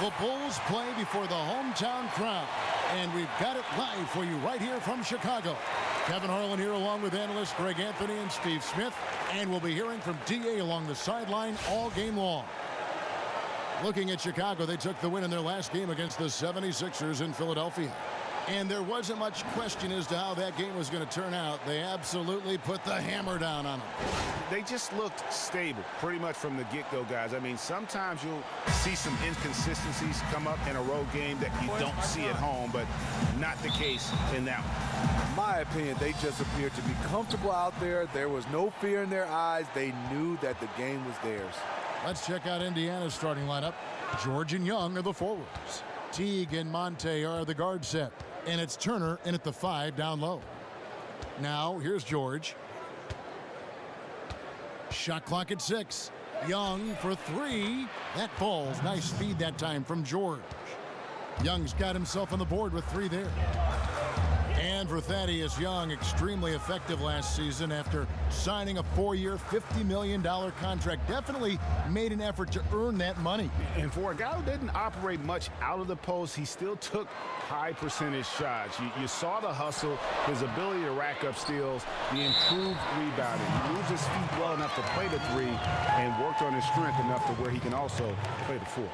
The Bulls play before the hometown crowd, and we've got it live for you right here from Chicago. Kevin Harlan here along with analysts Greg Anthony and Steve Smith, and we'll be hearing from DA along the sideline all game long. Looking at Chicago, they took the win in their last game against the 76ers in Philadelphia. And there wasn't much question as to how that game was going to turn out. They absolutely put the hammer down on them. They just looked stable pretty much from the get-go, guys. I mean, sometimes you'll see some inconsistencies come up in a road game that you don't see at home, but not the case in that one. In my opinion, they just appeared to be comfortable out there. There was no fear in their eyes. They knew that the game was theirs. Let's check out Indiana's starting lineup. George and Young are the forwards. Teague and Monte are the guard set. And it's Turner in at the 5 down low. Now, here's George. Shot clock at 6. Young for 3. That falls. Nice feed that time from George. Young's got himself on the board with 3 there. And for Thaddeus Young, extremely effective last season after signing a 4-year, $50 million contract. Definitely made an effort to earn that money. And for a guy who didn't operate much out of the post, he still took high percentage shots. You saw the hustle, his ability to rack up steals, the improved rebounding. He moves his feet well enough to play the 3 and worked on his strength enough to where he can also play the 4.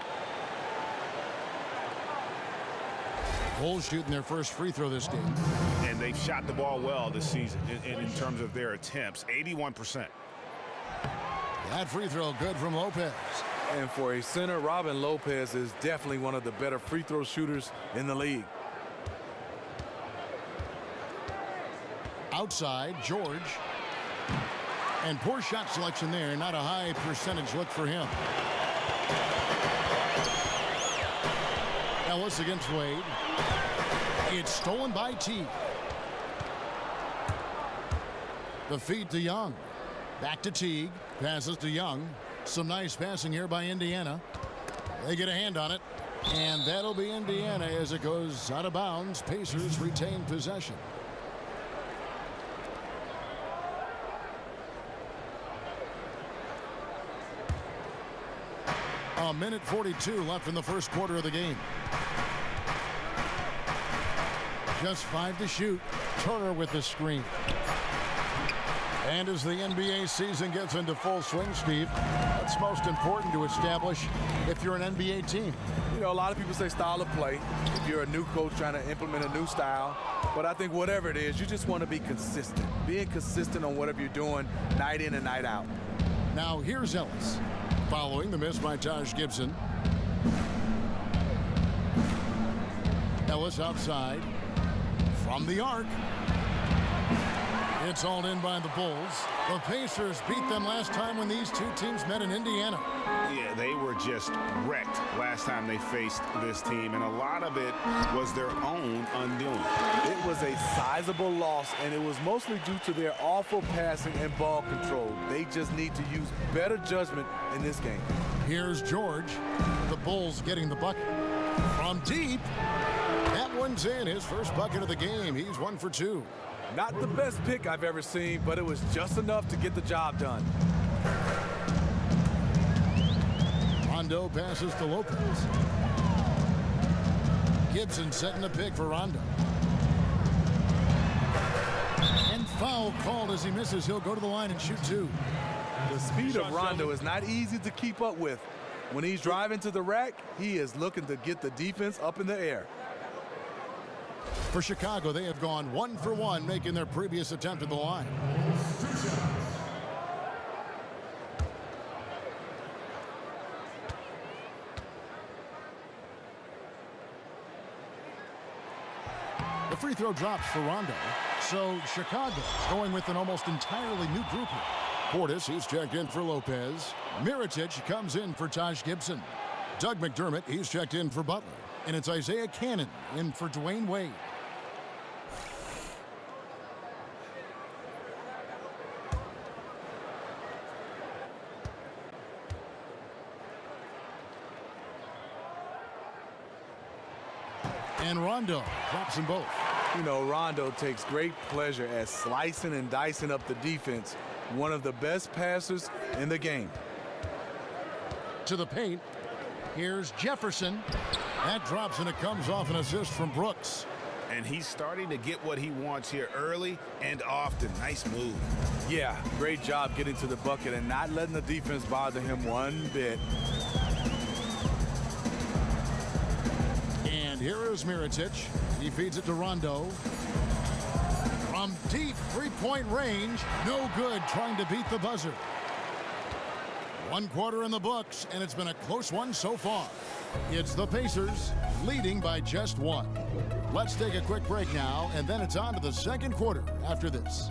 Bulls shooting their first free throw this game. And they've shot the ball well this season in terms of their attempts, 81%. That free throw good from Lopez. And for a center, Robin Lopez is definitely one of the better free throw shooters in the league. Outside, George. And poor shot selection there. Not a high percentage look for him. Ellis against Wade. It's stolen by Teague. The feed to Young. Back to Teague. Passes to Young. Some nice passing here by Indiana. They get a hand on it. And that'll be Indiana as it goes out of bounds. Pacers retain possession. A minute 42 left in the first quarter of the game. Just 5 to shoot. Turner with the screen. And as the NBA season gets into full swing, Steve, what's most important to establish if you're an NBA team? You know, a lot of people say style of play. If you're a new coach trying to implement a new style. But I think whatever it is, you just want to be consistent. Being consistent on whatever you're doing night in and night out. Now here's Ellis. Following the miss by Taj Gibson. Ellis outside. From the arc. It's hauled in by the Bulls. The Pacers beat them last time when these two teams met in Indiana. Yeah, they were just wrecked last time they faced this team, and a lot of it was their own undoing. It was a sizable loss, and it was mostly due to their awful passing and ball control. They just need to use better judgment in this game. Here's George. The Bulls getting the bucket. From deep. That one's in. His first bucket of the game. He's 1 for 2. Not the best pick I've ever seen, but it was just enough to get the job done. Rondo passes to Lopez. Gibson setting the pick for Rondo. And foul called as he misses. He'll go to the line and shoot 2. The speed of Rondo is not easy to keep up with. When he's driving to the rack, he is looking to get the defense up in the air. For Chicago, they have gone 1 for 1, making their previous attempt at the line. The free throw drops for Rondo. So Chicago going with an almost entirely new group here. Portis, he's checked in for Lopez. Mirotic comes in for Taj Gibson. Doug McDermott, he's checked in for Butler. And it's Isaiah Cannon in for Dwayne Wade. And Rondo drops them both. You know, Rondo takes great pleasure at slicing and dicing up the defense. One of the best passers in the game. To the paint. Here's Jefferson. That drops, and it comes off an assist from Brooks. And he's starting to get what he wants here early and often. Nice move. Yeah, great job getting to the bucket and not letting the defense bother him one bit. And here is Mirotic. He feeds it to Rondo. From deep three-point range, no good, trying to beat the buzzer. 1 quarter in the books, and it's been a close one so far. It's the Pacers leading by just 1. Let's take a quick break now, and then it's on to the second quarter after this.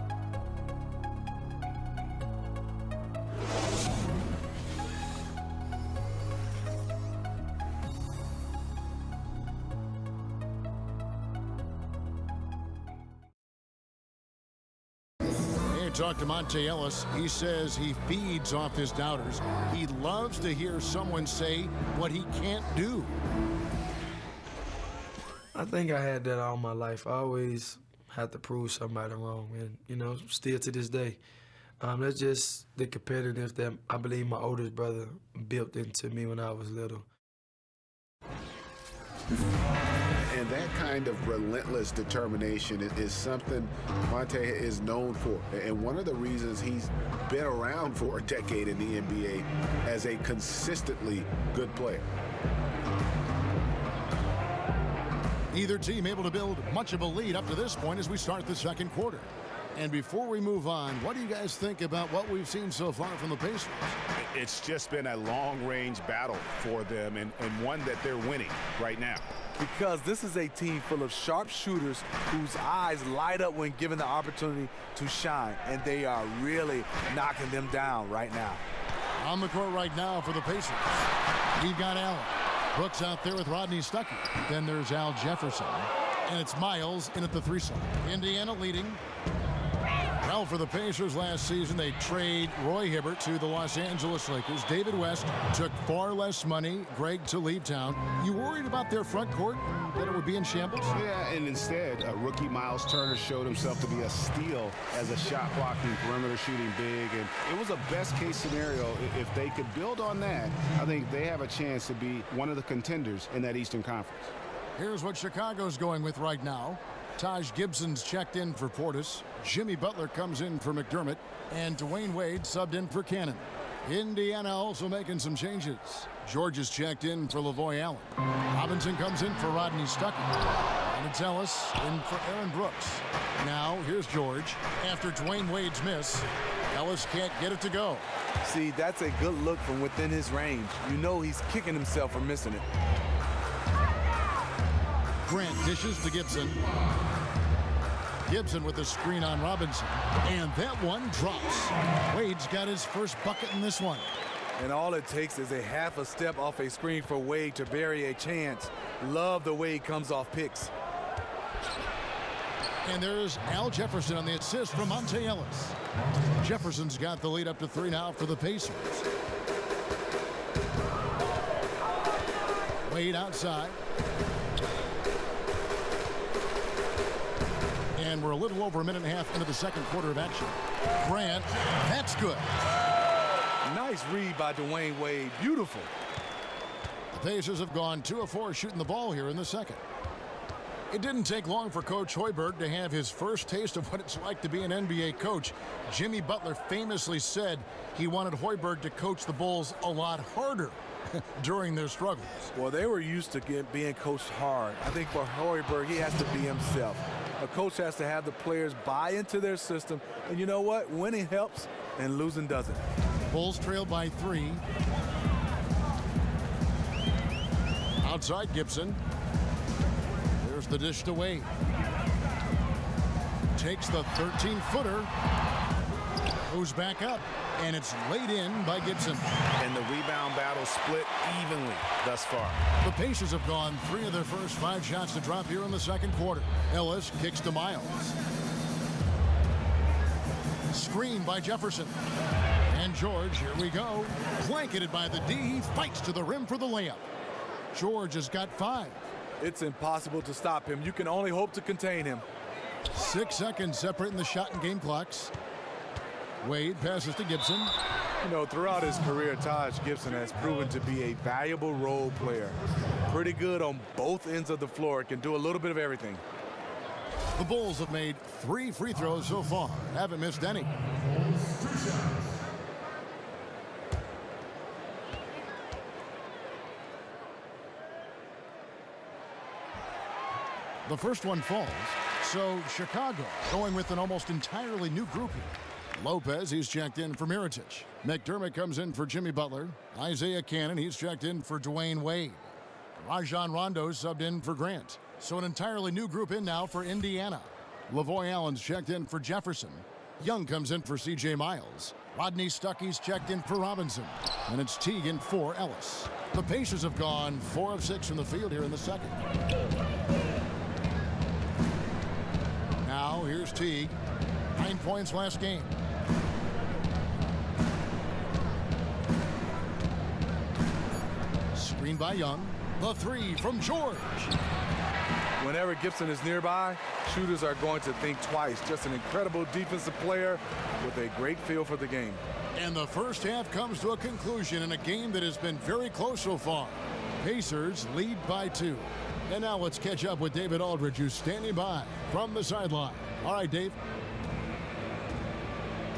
Talk to Monte Ellis. He says he feeds off his doubters. He loves to hear someone say what he can't do. I think I had that all my life. I always had to prove somebody wrong, and still to this day. That's just the competitiveness that I believe my oldest brother built into me when I was little. And that kind of relentless determination is something Monte is known for. And one of the reasons he's been around for a decade in the NBA as a consistently good player. Neither team able to build much of a lead up to this point as we start the second quarter. And before we move on, what do you guys think about what we've seen so far from the Pacers? It's just been a long-range battle for them and one that they're winning right now. Because this is a team full of sharp shooters whose eyes light up when given the opportunity to shine, and they are really knocking them down right now. On the court right now for the Pacers, we've got Allen. Brooks out there with Rodney Stuckey. Then there's Al Jefferson. And it's Miles in at the 3 slot. Indiana leading. Well, for the Pacers last season, they trade Roy Hibbert to the Los Angeles Lakers. David West took far less money. Greg to leave town. You worried about their front court, that it would be in shambles? Yeah, and instead, rookie Miles Turner showed himself to be a steal as a shot-blocking, perimeter shooting big. And it was a best-case scenario. If they could build on that, I think they have a chance to be one of the contenders in that Eastern Conference. Here's what Chicago's going with right now. Taj Gibson's checked in for Portis. Jimmy Butler comes in for McDermott. And Dwayne Wade subbed in for Cannon. Indiana also making some changes. George is checked in for Lavoy Allen. Robinson comes in for Rodney Stuckey. And it's Ellis in for Aaron Brooks. Now, here's George. After Dwayne Wade's miss, Ellis can't get it to go. See, that's a good look from within his range. You know he's kicking himself for missing it. Grant dishes to Gibson. Gibson with the screen on Robinson. And that one drops. Wade's got his first bucket in this one. And all it takes is a half a step off a screen for Wade to bury a chance. Love the way he comes off picks. And there's Al Jefferson on the assist from Monte Ellis. Jefferson's got the lead up to 3 now for the Pacers. Wade outside. And we're a little over a minute and a half into the second quarter of action. Grant, that's good. Nice read by Dwayne Wade. Beautiful. The Pacers have gone 2 of 4 shooting the ball here in the second. It didn't take long for Coach Hoiberg to have his first taste of what it's like to be an NBA coach. Jimmy Butler famously said he wanted Hoiberg to coach the Bulls a lot harder during their struggles. Well, they were used to being coached hard. I think for Hoiberg, he has to be himself. A coach has to have the players buy into their system. And you know what? Winning helps and losing doesn't. Bulls trail by 3. Outside Gibson. There's the dish to Wade. Takes the 13-footer. Goes back up. And it's laid in by Gibson. And the rebound battle split evenly thus far. The Pacers have gone 3 of their first 5 shots to drop here in the second quarter. Ellis kicks to Miles. Screen by Jefferson. And George, here we go. Blanketed by the D. He fights to the rim for the layup. George has got 5. It's impossible to stop him. You can only hope to contain him. 6 seconds separating the shot and game clocks. Wade passes to Gibson. You know, throughout his career, Taj Gibson has proven to be a valuable role player. Pretty good on both ends of the floor. Can do a little bit of everything. The Bulls have made 3 free throws so far. Haven't missed any. The first one falls. So Chicago going with an almost entirely new group here. Lopez, he's checked in for Mirotic. McDermott comes in for Jimmy Butler. Isaiah Cannon, he's checked in for Dwayne Wade. Rajon Rondo subbed in for Grant. So an entirely new group in now for Indiana. Lavoy Allen's checked in for Jefferson. Young comes in for C.J. Miles. Rodney Stuckey's checked in for Robinson. And it's Teague for Ellis. The Pacers have gone 4 of 6 from the field here in the second. Now here's Teague. 9 points last game. Screen by Young. The 3 from George. Whenever Gibson is nearby, shooters are going to think twice. Just an incredible defensive player with a great feel for the game. And the first half comes to a conclusion in a game that has been very close so far. Pacers lead by 2. And now let's catch up with David Aldridge, who's standing by from the sideline. All right, Dave.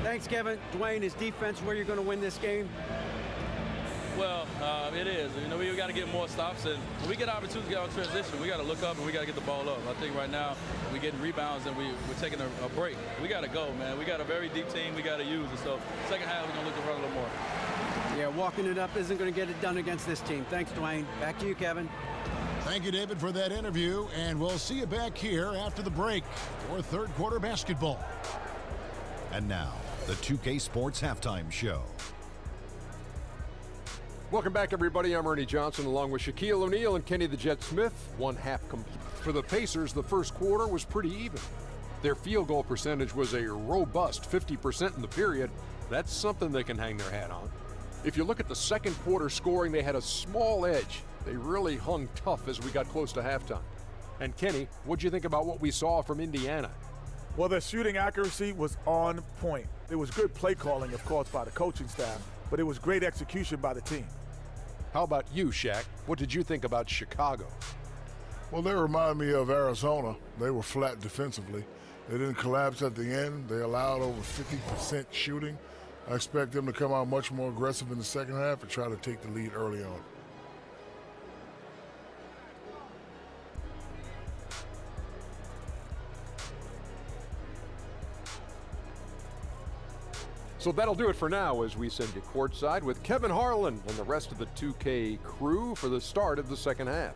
Thanks, Kevin. Dwayne, is defense where you're going to win this game? Well, it is. You know, we got to get more stops, and when we get opportunities to get out of transition, we got to look up and we got to get the ball up. I think right now we're getting rebounds and we're taking a break. We got to go, man. We got a very deep team. We got to use it. So second half, we're going to look to run a little more. Yeah, walking it up isn't going to get it done against this team. Thanks, Dwayne. Back to you, Kevin. Thank you, David, for that interview, and we'll see you back here after the break for third quarter basketball. And now, the 2K Sports Halftime Show. Welcome back, everybody. I'm Ernie Johnson along with Shaquille O'Neal and Kenny the Jet Smith. 1 half complete. For the Pacers, the first quarter was pretty even. Their field goal percentage was a robust 50% in the period. That's something they can hang their hat on. If you look at the second quarter scoring, they had a small edge. They really hung tough as we got close to halftime. And Kenny, what'd you think about what we saw from Indiana? Well, their shooting accuracy was on point. There was good play calling, of course, by the coaching staff, but it was great execution by the team. How about you, Shaq? What did you think about Chicago? Well, they remind me of Arizona. They were flat defensively. They didn't collapse at the end. They allowed over 50% shooting. I expect them to come out much more aggressive in the second half and try to take the lead early on. So that'll do it for now as we send you courtside with Kevin Harlan and the rest of the 2K crew for the start of the second half.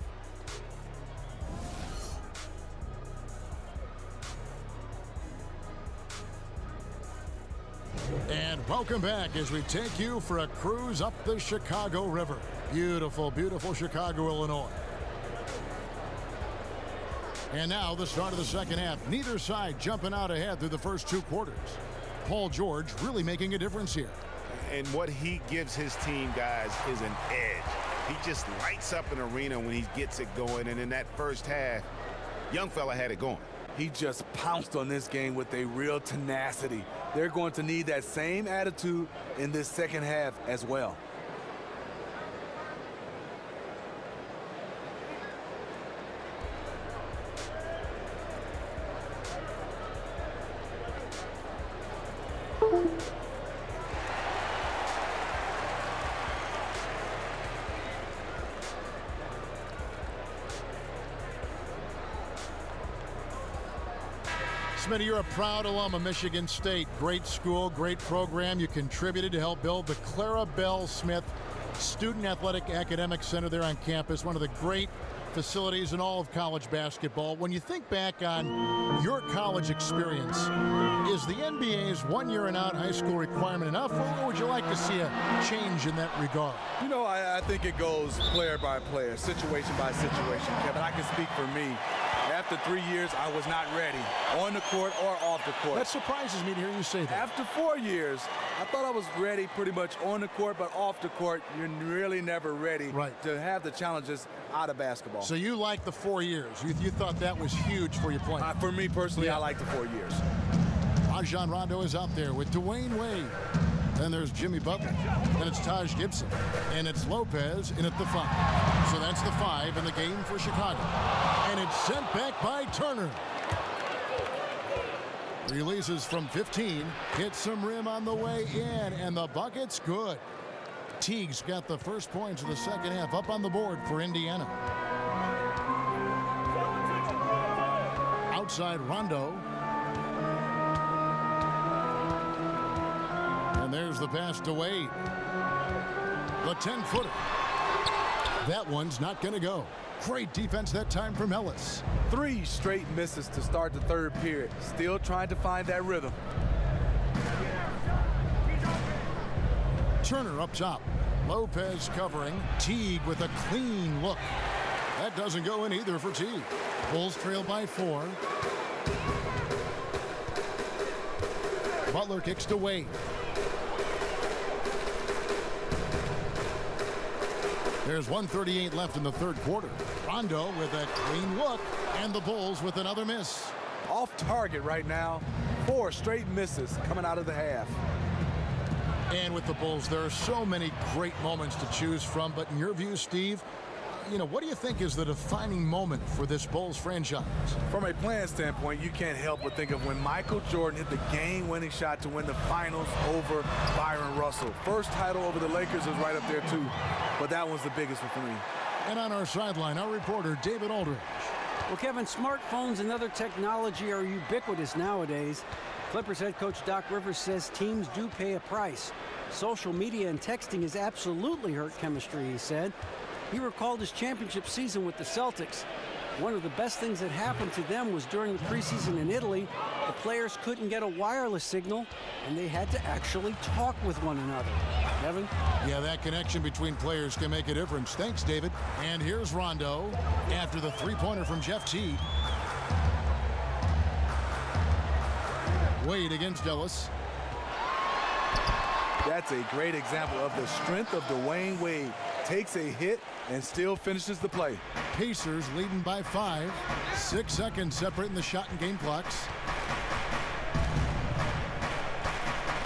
And welcome back as we take you for a cruise up the Chicago River. Beautiful, beautiful Chicago, Illinois. And now the start of the second half. Neither side jumping out ahead through the first 2 quarters. Paul George really making a difference here. And what he gives his team, guys, is an edge. He just lights up an arena when he gets it going. And in that first half, young fella had it going. He just pounced on this game with a real tenacity. They're going to need that same attitude in this second half as well. Smitty, you're a proud alum of Michigan State. Great school, great program. You contributed to help build the Clara Bell Smith Student Athletic Academic Center there on campus, one of the great facilities in all of college basketball. When you think back on your college experience, is the NBA's 1 year and out high school requirement enough, or would you like to see a change in that regard? You know, I think it goes player by player, situation by situation, Kevin. I can speak for me. After 3 years, I was not ready, on the court or off the court. That surprises me to hear you say that. After 4 years, I thought I was ready pretty much on the court, but off the court, you're really never ready to have the challenges out of basketball. So you like the 4 years. You thought that was huge for you playing. For me personally, I like the 4 years. Rajon Rondo is out there with Dwayne Wade. Then there's Jimmy Butler. Then it's Taj Gibson. And it's Lopez in at the 5. So that's the 5 in the game for Chicago. And it's sent back by Turner. Releases from 15. Hits some rim on the way in. And the bucket's good. Teague's got the first points of the second half up on the board for Indiana. Outside Rondo. And there's the pass to Wade. The 10-footer. That one's not going to go. Great defense that time from Ellis. 3 straight misses to start the third period. Still trying to find that rhythm. Turner up top. Lopez covering. Teague with a clean look. That doesn't go in either for Teague. Bulls trail by 4. Butler kicks to Wade. There's 1:38 left in the third quarter. Rondo with a clean look, and the Bulls with another miss. Off target right now. 4 straight misses coming out of the half. And with the Bulls, there are so many great moments to choose from. But in your view, Steve, what do you think is the defining moment for this Bulls franchise? From a playing standpoint, you can't help but think of when Michael Jordan hit the game-winning shot to win the finals over Byron Russell. First title over the Lakers is right up there, too. But that one's the biggest one for me. And on our sideline, our reporter, David Aldridge. Well, Kevin, smartphones and other technology are ubiquitous nowadays. Clippers head coach Doc Rivers says teams do pay a price. Social media and texting has absolutely hurt chemistry, he said. He recalled his championship season with the Celtics. One of the best things that happened to them was during the preseason in Italy. The players couldn't get a wireless signal, and they had to actually talk with one another. Kevin? Yeah, that connection between players can make a difference. Thanks, David. And here's Rondo after the three-pointer from Jeff Teague. Wade against Ellis. That's a great example of the strength of Dwayne Wade. Takes a hit and still finishes the play. Pacers leading by 5. 6 seconds separating the shot and game clocks.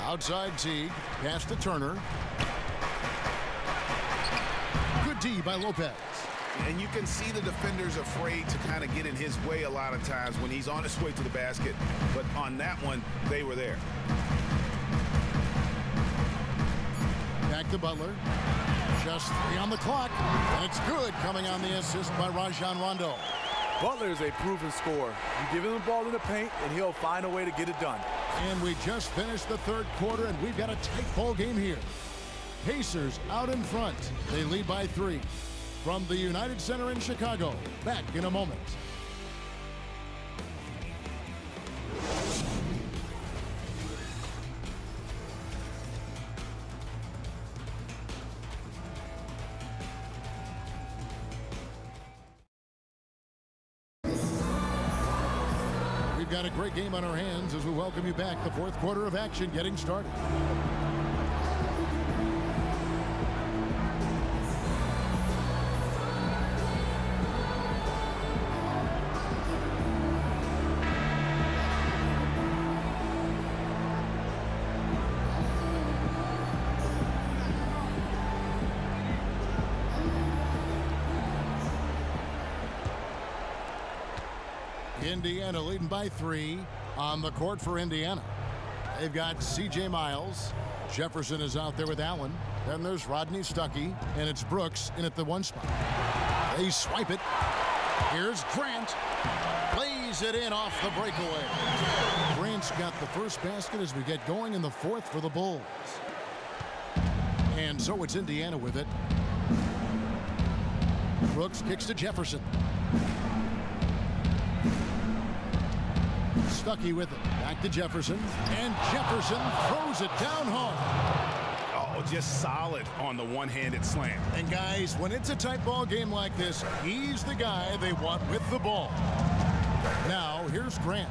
Outside Teague. Pass to Turner. Good D by Lopez. And you can see the defenders afraid to kind of get in his way a lot of times when he's on his way to the basket. But on that one, they were there. Back to Butler. Just 3 on the clock. And it's good, coming on the assist by Rajon Rondo. Butler is a proven scorer. You give him the ball in the paint, and he'll find a way to get it done. And we just finished the third quarter, and we've got a tight ball game here. Pacers out in front. They lead by 3. From the United Center in Chicago. Back in a moment. We've got a great game on our hands as we welcome you back. The fourth quarter of action getting started. Indiana leading by 3 on the court for Indiana. They've got C.J. Miles. Jefferson is out there with Allen. Then there's Rodney Stuckey, and it's Brooks in at the 1 spot. They swipe it. Here's Grant. Plays it in off the breakaway. Grant's got the first basket as we get going in the fourth for the Bulls. And so it's Indiana with it. Brooks kicks to Jefferson. Stuckey with it. Back to Jefferson. And Jefferson throws it down hard. Oh, just solid on the one-handed slam. And guys, when it's a tight ball game like this, he's the guy they want with the ball. Now, here's Grant.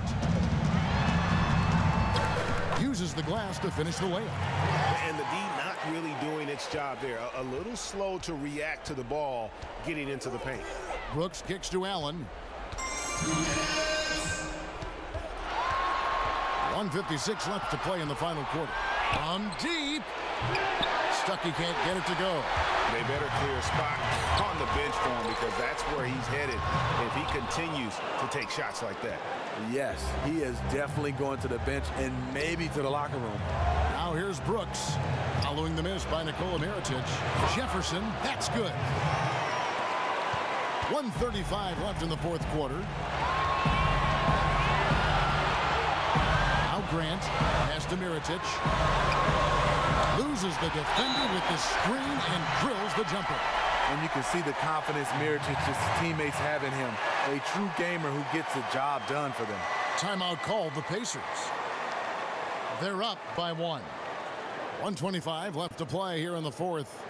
Uses the glass to finish the layup. And the D not really doing its job there. A little slow to react to the ball getting into the paint. Brooks kicks to Allen. 1:56 left to play in the final quarter. From deep. Stuckey can't get it to go. They better clear a spot on the bench for him because that's where he's headed if he continues to take shots like that. Yes, he is definitely going to the bench and maybe to the locker room. Now here's Brooks. Following the miss by Nikola Mirotic. Jefferson, that's good. 1:35 left in the fourth quarter. Now Grant pass to Mirotic. Loses the defender with the screen and drills the jumper. And you can see the confidence Mirotic's teammates have in him. A true gamer who gets the job done for them. Timeout called the Pacers. They're up by 1. 1:25 left to play here in the fourth.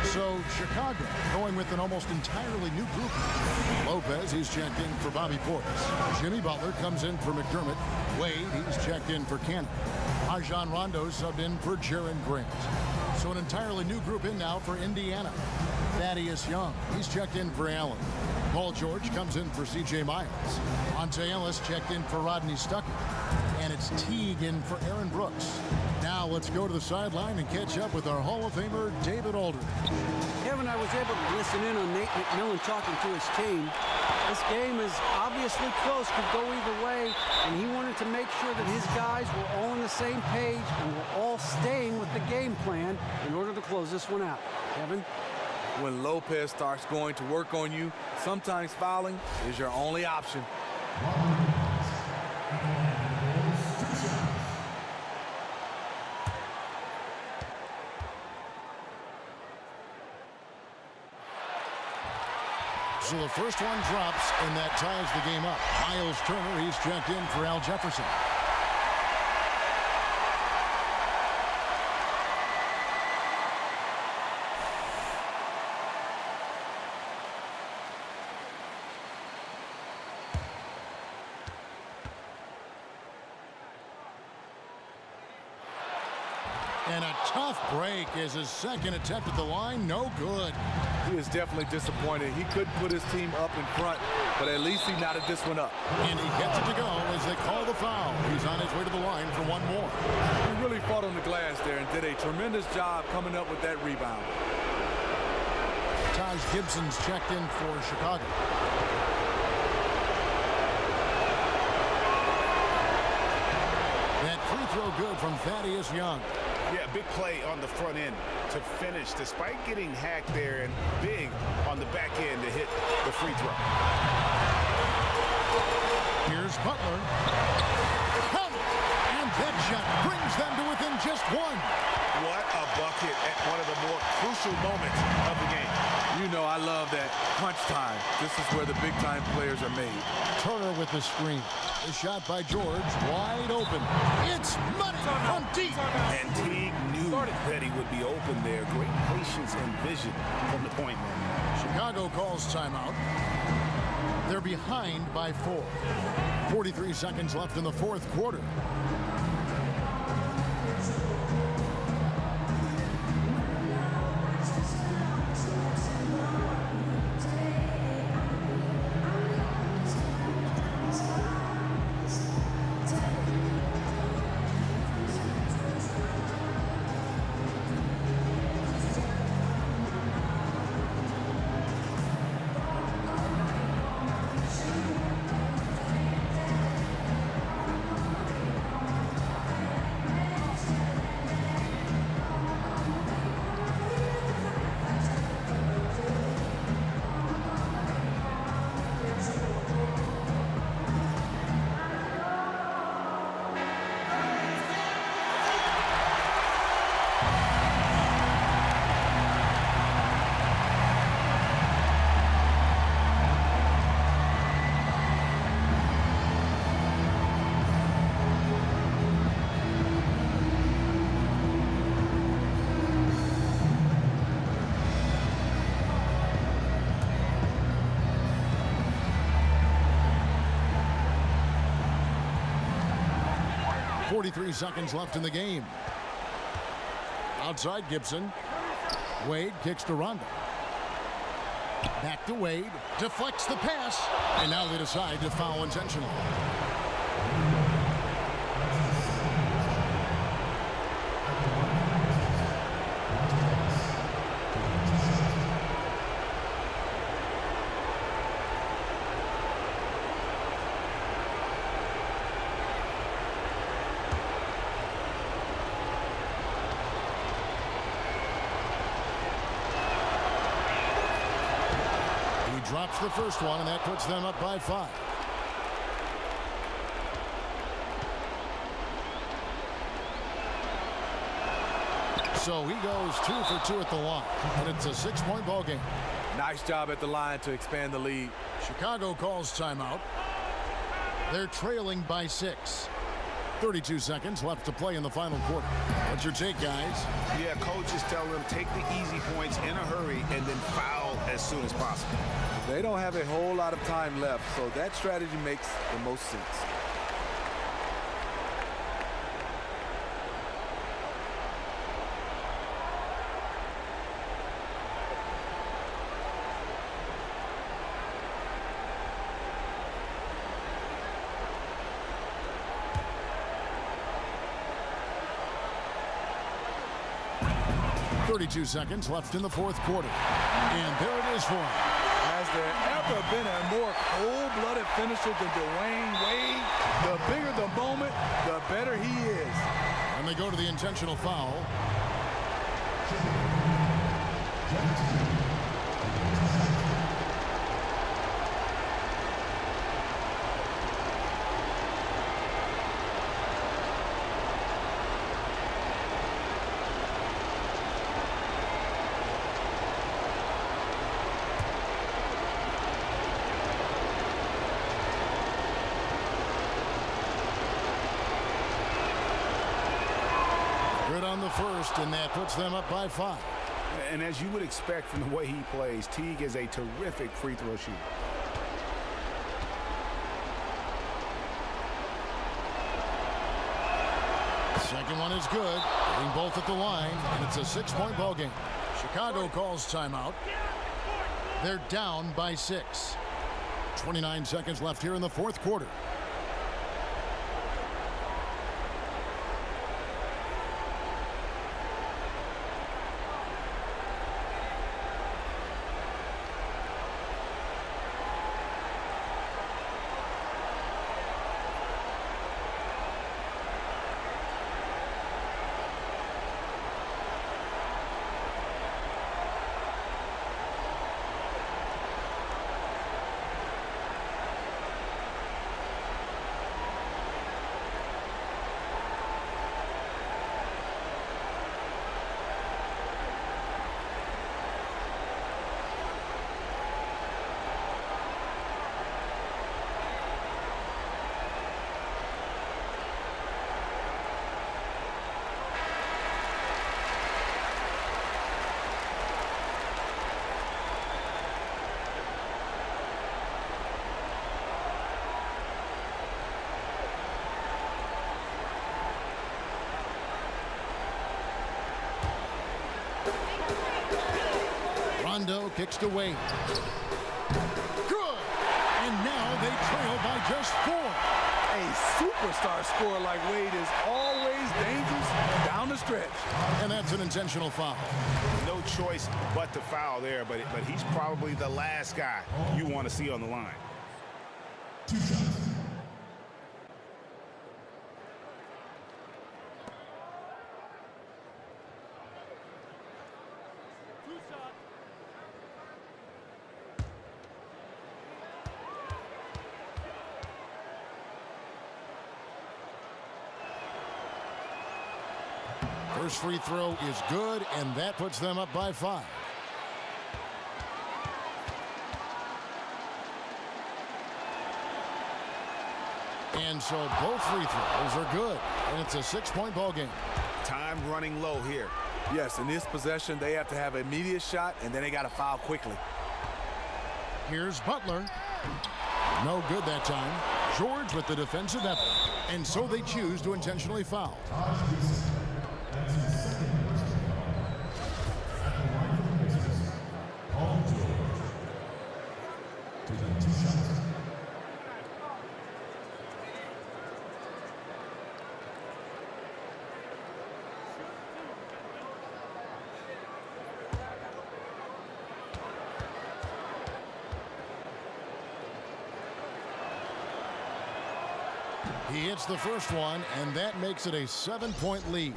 So Chicago going with an almost entirely new group. Lopez, he's checked in for Bobby Portis. Jimmy Butler comes in for McDermott. Wade, he's checked in for Cannon. Rajon Rondo subbed in for Jaren Grant. So an entirely new group in now for Indiana. Thaddeus Young, he's checked in for Allen. Paul George comes in for C.J. Miles. Monte Ellis checked in for Rodney Stuckey. And it's Teague in for Aaron Brooks. Now let's go to the sideline and catch up with our Hall of Famer, David Aldridge. Kevin, I was able to listen in on Nate McMillan talking to his team. This game is obviously close, could go either way, and he wanted to make sure that his guys were all on the same page and were all staying with the game plan in order to close this one out. Kevin? When Lopez starts going to work on you, sometimes fouling is your only option. So the first one drops, and that ties the game up. Miles Turner, he's checked in for Al Jefferson. And a tough break is his second attempt at the line. No good. He is definitely disappointed. He couldn't put his team up in front, but at least he knotted this one up. And he gets it to go as they call the foul. He's on his way to the line for one more. He really fought on the glass there and did a tremendous job coming up with that rebound. Taj Gibson's checked in for Chicago. That free throw good from Thaddeus Young. Yeah, big play on the front end to finish, despite getting hacked there, and big on the back end to hit the free throw. Here's Butler. Count it! And that shot brings them to within just one. What a bucket at one of the more crucial moments of the game. You know I love that crunch time. This is where the big-time players are made. Turner with the screen. The shot by George, wide open. It's money from deep. And Teague knew that he would be open there. Great patience and vision from the point man. Chicago calls timeout. They're behind by 4. 43 seconds left in the fourth quarter. 43 seconds left in the game. Outside Gibson. Wade kicks to Rondo. Back to Wade. Deflects the pass. And now they decide to foul intentionally. Drops the first one, and that puts them up by 5. So he goes 2 for 2 at the line, and it's a 6-point ball game. Nice job at the line to expand the lead. Chicago calls timeout. They're trailing by 6. 32 seconds left to play in the final quarter. What's your take, guys? Yeah, coaches tell them take the easy points in a hurry and then foul as soon as possible. They don't have a whole lot of time left, so that strategy makes the most sense. .32 seconds left in the fourth quarter. And there it is for him. Has there ever been a more cold-blooded finisher than Dwayne Wade? The bigger the moment, the better he is. And they go to the intentional foul. On the first, and that puts them up by 5. And as you would expect from the way he plays, Teague is a terrific free throw shooter. Second one is good, hitting both at the line, and it's a 6-point ball game. Chicago calls timeout. They're down by 6. 29 seconds left here in the fourth quarter. Rondo kicks to Wade. Good! And now they trail by just 4. A superstar scorer like Wade is always dangerous down the stretch. And that's an intentional foul. No choice but to foul there, but he's probably the last guy you want to see on the line. 2 shots. First free throw is good, and that puts them up by 5. And so both free throws are good, and it's a 6-point ball game. Time running low here. Yes, in this possession, they have to have an immediate shot, and then they got to foul quickly. Here's Butler. No good that time. George with the defensive effort, and so they choose to intentionally foul. He hits the first one, and that makes it a 7-point lead.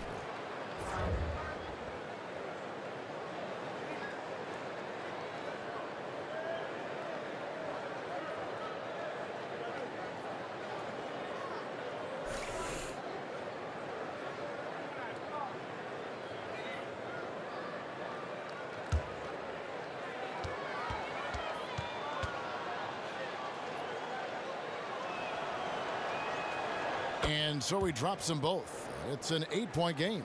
And so he drops them both. It's an 8-point game.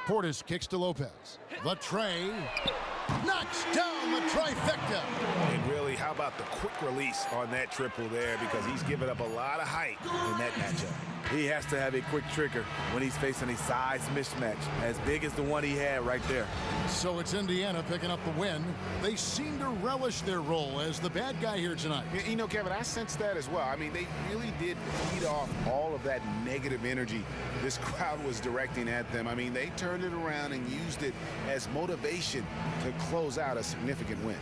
Portis kicks to Lopez. The tray knocks down the trifecta. And really, how about the quick release on that triple there, because he's given up a lot of height in that matchup. He has to have a quick trigger when he's facing a size mismatch as big as the one he had right there. So it's Indiana picking up the win. They seem to relish their role as the bad guy here tonight. You know, Kevin, I sense that as well. I mean, they really did feed off all of that negative energy this crowd was directing at them. I mean, they turned it around and used it as motivation to close out a significant win.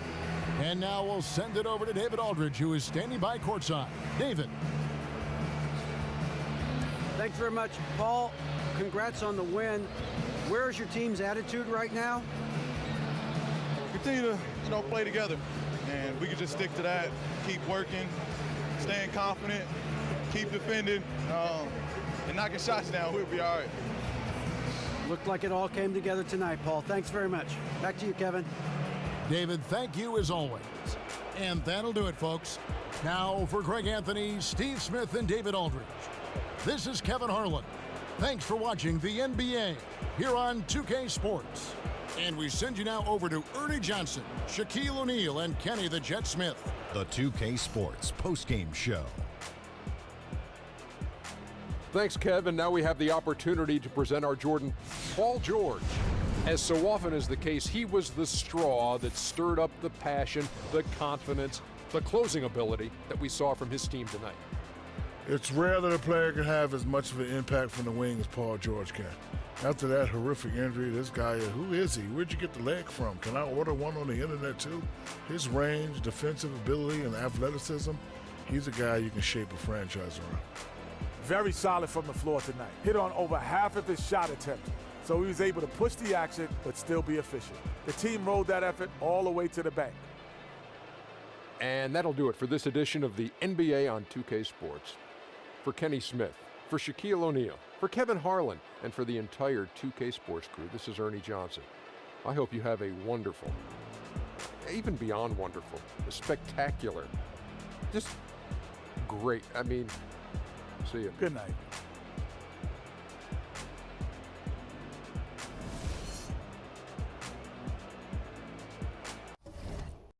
And now we'll send it over to David Aldridge, who is standing by courtside. David. Thanks very much, Paul. Congrats on the win. Where's your team's attitude right now? Continue to, play together, and we can just stick to that. Keep working, staying confident, keep defending, and knocking shots down. We'll be all right. Looked like it all came together tonight, Paul. Thanks very much. Back to you, Kevin. David, thank you as always. And that'll do it, folks. Now for Greg Anthony, Steve Smith, and David Aldridge. This is Kevin Harlan. Thanks for watching the NBA here on 2K Sports. And we send you now over to Ernie Johnson, Shaquille O'Neal, and Kenny the Jet Smith. The 2K Sports postgame show. Thanks, Kevin. Now we have the opportunity to present our Jordan, Paul George. As so often is the case, he was the straw that stirred up the passion, the confidence, the closing ability that we saw from his team tonight. It's rare that a player can have as much of an impact from the wing as Paul George can. After that horrific injury, this guy, who is he? Where'd you get the leg from? Can I order one on the internet too? His range, defensive ability, and athleticism, he's a guy you can shape a franchise around. Very solid from the floor tonight. Hit on over half of his shot attempts, so he was able to push the action but still be efficient. The team rode that effort all the way to the bank. And that'll do it for this edition of the NBA on 2K Sports. For Kenny Smith, for Shaquille O'Neal, for Kevin Harlan, and for the entire 2K Sports crew, this is Ernie Johnson. I hope you have a wonderful, even beyond wonderful, a spectacular, just great. I mean, see you. Good night.